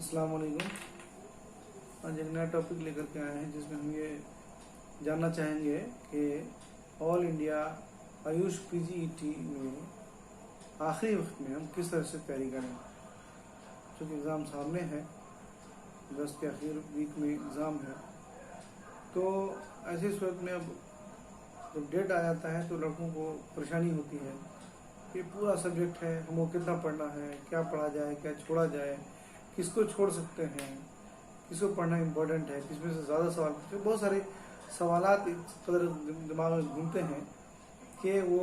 अस्सलाम वालेकुम। आज एक नया टॉपिक लेकर के आए हैं जिसमें हम ये जानना चाहेंगे कि ऑल इंडिया आयुष पीजीईटी में आखिरी वक्त में हम किस तरह से तैयारी करें। क्योंकि एग्ज़ाम सामने है, 10 के आखिर वीक में एग्ज़ाम है, तो ऐसी सूरत में अब जब डेट आ जाता है तो लड़कों को परेशानी होती है कि पूरा सब्जेक्ट है, हमको कितना पढ़ना है, क्या पढ़ा जाए, क्या छोड़ा जाए, किसको छोड़ सकते हैं, किसको पढ़ना इम्पोर्टेंट है, किसमें से ज़्यादा सवाल पूछे। बहुत सारे सवालात इस कदर दिमाग में घूमते हैं कि वो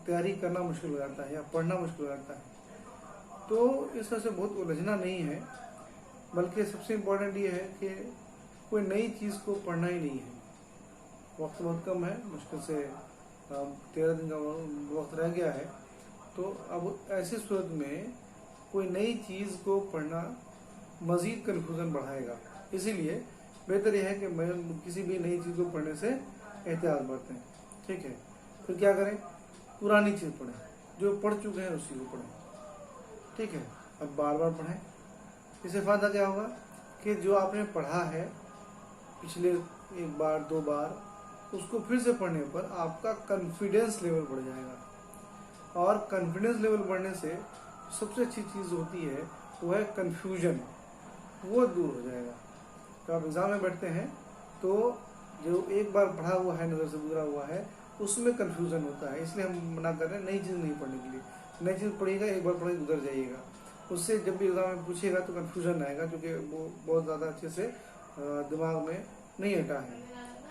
तैयारी करना मुश्किल हो जाता है या पढ़ना मुश्किल हो जाता है। तो इस तरह से बहुत उलझना नहीं है, बल्कि सबसे इम्पोर्टेंट ये है कि कोई नई चीज़ को पढ़ना ही नहीं है। वक्त बहुत कम है, मुश्किल से 13 दिन का वक्त रह गया है। तो अब ऐसी सूरत में कोई नई चीज़ को पढ़ना मज़ीद कन्फ्यूज़न बढ़ाएगा। इसीलिए बेहतर यह है कि मैं किसी भी नई चीज़ को पढ़ने से एहतियात बरतें। ठीक है, फिर क्या करें, पुरानी चीज़ पढ़ें, जो पढ़ चुके हैं उसी को पढ़ें। ठीक है, अब बार बार पढ़ें। इससे फ़ायदा क्या होगा कि जो आपने पढ़ा है पिछले एक बार दो बार, उसको फिर से पढ़ने पर आपका कॉन्फिडेंस लेवल बढ़ जाएगा। और कॉन्फिडेंस लेवल बढ़ने से सबसे अच्छी चीज़ होती है वो है कन्फ्यूजन, वो दूर हो जाएगा। तो आप एग्ज़ाम में बैठते हैं तो जो एक बार पढ़ा हुआ है, नज़र से गुजरा हुआ है, उसमें कन्फ्यूजन होता है। इसलिए हम मना कर रहे हैं नई चीज़ नहीं पढ़ने के लिए। नई चीज़ पढ़िएगा, एक बार पढ़े गुजर जाइएगा, उससे जब भी एग्ज़ाम में पूछेगा तो कन्फ्यूजन आएगा, क्योंकि वो बहुत ज़्यादा अच्छे से दिमाग में नहीं हटा है।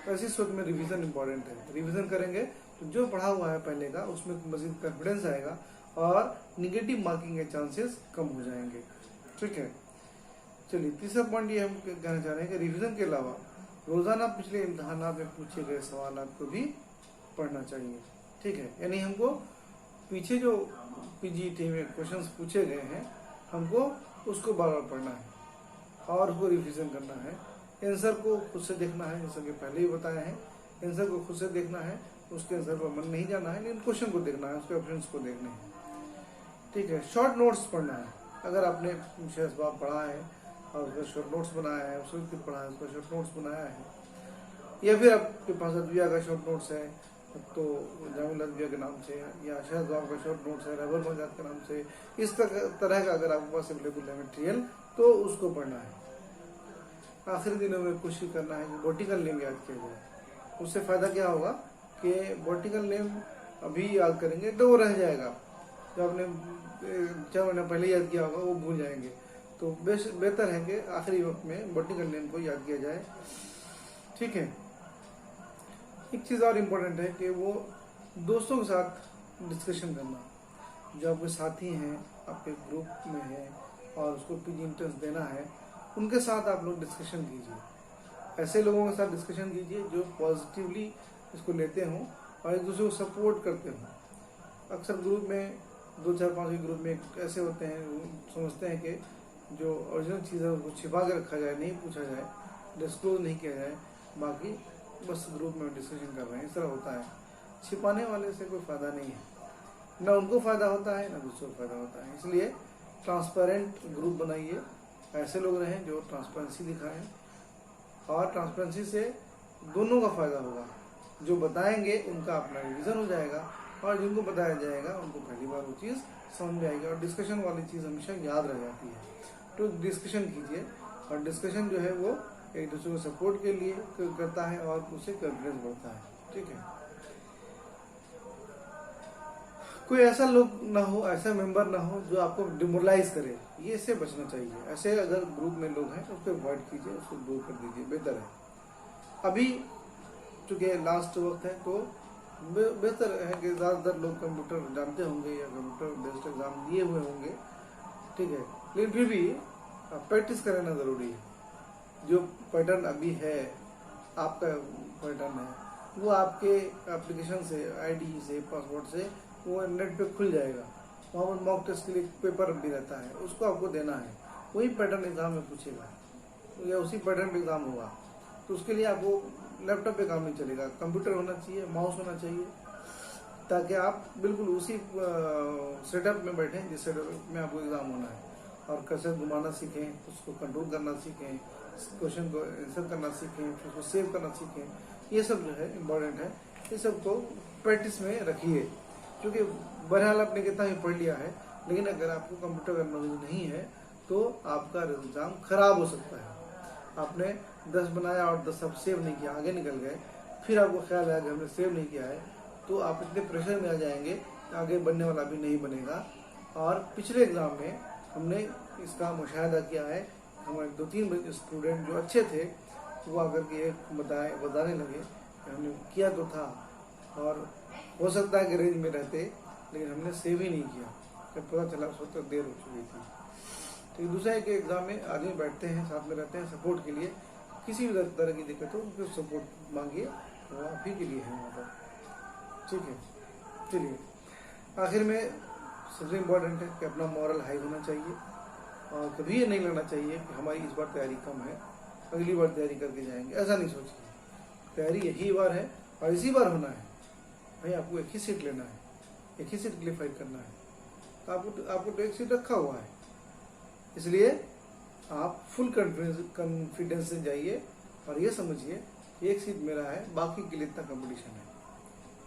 तो ऐसी सूरत में रिवीजन इंपॉर्टेंट है। रिवीजन करेंगे तो जो पढ़ा हुआ है पहले का, उसमें मज़ीद कॉन्फिडेंस आएगा और निगेटिव मार्किंग के चांसेस कम हो जाएंगे। ठीक है, चलिए तीसरा पॉइंट ये हम कहना चाह रहे हैं कि रिवीजन के अलावा रोज़ाना पिछले इम्तहानात में पूछे गए सवाल को भी पढ़ना चाहिए। ठीक है, यानी हमको पीछे जो पीजीटी में क्वेश्चंस पूछे गए हैं, हमको उसको बार बार पढ़ना है और उसको रिवीजन करना है। आंसर को खुद से देखना है, जैसा कि पहले ही बताया है। आंसर को खुद से देखना है, उसके आंसर पर मन नहीं जाना है, लेकिन क्वेश्चन को देखना है, उसके ऑप्शंस को देखने हैं। ठीक है, शॉर्ट नोट्स पढ़ना है। अगर आपने शेषबाब पढ़ा है और उसका शॉर्ट नोट्स बनाया है, उसको पढ़ा है, उसका शॉर्ट नोट्स बनाया है, या फिर आपके पास अदविया का शॉर्ट नोट्स है तो जामिल अदविया के नाम से, या शेषबाब का शॉर्ट नोट्स है रहबर मजाद के नाम से, इस तरह का अगर आपके पास अवेलेबल है मटेरियल तो उसको पढ़ना है। आखिरी दिनों में कोशिश करना है कि वर्टिकल नेम याद किया जाए। उससे फ़ायदा क्या होगा कि वर्टिकल नेम अभी याद करेंगे तो वो रह जाएगा, जो आपने 6 महीने पहले याद किया होगा वो भूल जाएंगे। तो बेहतर है कि आखिरी वक्त में वर्टिकल नेम को याद किया जाए। ठीक है, एक चीज़ और इम्पोर्टेंट है कि वो दोस्तों के साथ डिस्कशन करना। जो आपके साथी हैं, आपके ग्रुप में है और उसको पीजी एंट्रेंस देना है, उनके साथ आप लोग डिस्कशन कीजिए। ऐसे लोगों के साथ डिस्कशन कीजिए जो पॉजिटिवली इसको लेते हों और एक दूसरे को सपोर्ट करते हों। अक्सर ग्रुप में 2-4-5 के ग्रुप में ऐसे होते हैं, समझते हैं कि जो ओरिजिनल चीज़ है उसको छिपा के रखा जाए, नहीं पूछा जाए, डिस्क्लोज नहीं किया जाए, बाकी बस ग्रुप में डिस्कशन कर रहे हैं, इस तरह होता है। छिपाने वाले से कोई फ़ायदा नहीं है, ना उनको फ़ायदा होता है ना दूसरों को फ़ायदा होता है। इसलिए ट्रांसपेरेंट ग्रुप बनाइए, ऐसे लोग रहें जो ट्रांसपेरेंसी दिखाएं, और ट्रांसपेरेंसी से दोनों का फ़ायदा होगा। जो बताएंगे उनका अपना रिवीजन हो जाएगा और जिनको बताया जाएगा उनको पहली बार वो चीज़ समझ में आएगी, और डिस्कशन वाली चीज़ हमेशा याद रह जाती है। तो डिस्कशन कीजिए, और डिस्कशन जो है वो एक दूसरे को सपोर्ट के लिए करता है और उससे कॉन्फिडेंस बढ़ता है। ठीक है, कोई ऐसा लोग ना हो, ऐसा मेंबर ना हो जो आपको डिमोरलाइज करे, ये से बचना चाहिए। ऐसे अगर ग्रुप में लोग हैं उसको अवॉइड कीजिए, उसको दूर कर दीजिए, बेहतर है। अभी चूँकि लास्ट वक्त है तो बेहतर है कि ज़्यादातर लोग कंप्यूटर जानते होंगे या कंप्यूटर बेस्ड एग्ज़ाम दिए हुए होंगे। ठीक है, लेकिन फिर भी प्रैक्टिस करना ज़रूरी है। जो पैटर्न अभी है, आपका पैटर्न है, वो आपके एप्लीकेशन से, आईडी से, पासवर्ड से वो नेट पे खुल जाएगा। वहाँ पर मॉक टेस्ट के लिए पेपर भी रहता है, उसको आपको देना है। वही पैटर्न एग्ज़ाम में पूछेगा या उसी पैटर्न पे एग्ज़ाम होगा, तो उसके लिए आपको लैपटॉप पे काम नहीं चलेगा, कंप्यूटर होना चाहिए, माउस होना चाहिए, ताकि आप बिल्कुल उसी सेटअप में बैठें जिस सेटअप में आपको एग्ज़ाम होना है। और कसरत घुमाना सीखें, उसको कंट्रोल करना सीखें, क्वेश्चन को आंसर करना सीखें, फिर उसको सेव करना सीखें। ये सब जो है इम्पोर्टेंट है, ये सब को प्रैक्टिस में रखिए। क्योंकि बहरहाल आपने कितना ही पढ़ लिया है, लेकिन अगर आपको कंप्यूटर का नॉलेज नहीं है तो आपका एग्जाम खराब हो सकता है। आपने 10 बनाया और 10 आप सेव नहीं किया, आगे निकल गए, फिर आपको ख्याल आया कि हमने सेव नहीं किया है, तो आप इतने प्रेशर में आ जाएंगे, आगे बनने वाला भी नहीं बनेगा। और पिछले एग्जाम में हमने इसका मुशाहिदा किया है, हमारे 2-3 स्टूडेंट जो अच्छे थे वो आकर के बताने लगे कि हमने किया तो था और हो सकता है कि रेंज में रहते, लेकिन हमने सेव ही नहीं किया, जब पता चला उस वक्त देर हो चुकी थी। तो दूसरा है कि एग्जाम में आदमी बैठते हैं, साथ में रहते हैं सपोर्ट के लिए, किसी भी तरह की दिक्कत हो उनको सपोर्ट मांगिए, वो आप ही के लिए है वहाँ पर। ठीक है, चलिए आखिर में सबसे इम्पोर्टेंट है कि अपना मॉरल हाई होना चाहिए और कभी ये नहीं लगना चाहिए कि हमारी इस बार तैयारी कम है, अगली बार तैयारी करके जाएंगे, ऐसा नहीं सोचिए। तैयारी यही बार है और इसी बार होना है भाई। आपको एक ही सीट लेना है, एक ही सीट क्लियर करना है, तो आपको तो एक सीट रखा हुआ है, इसलिए आप फुल कॉन्फिडेंस से जाइए और ये समझिए कि एक सीट मेरा है, बाकी के लिए इतना कंपटीशन है।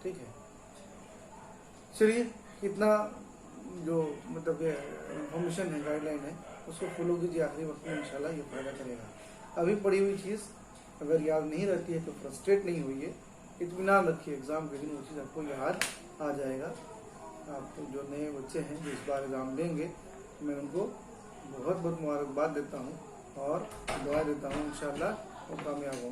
ठीक है, चलिए इतना जो मतलब इन्फॉर्मेशन है, गाइडलाइन है, उसको फॉलो कीजिए आखिरी वक्त में, इंशाल्लाह ये फायदा करेगा। अभी पढ़ी हुई चीज़ अगर याद नहीं रहती है तो फ्रस्ट्रेट नहीं होइए, इत्मीनान रखिए, एग्ज़ाम के दिन वो चीज़ आपको याद आ जाएगा। आप जो नए बच्चे हैं जो इस बार एग्ज़ाम देंगे, मैं उनको बहुत बहुत मुबारकबाद देता हूँ और दुआ देता हूँ, इंशाल्लाह वो कामयाब हों।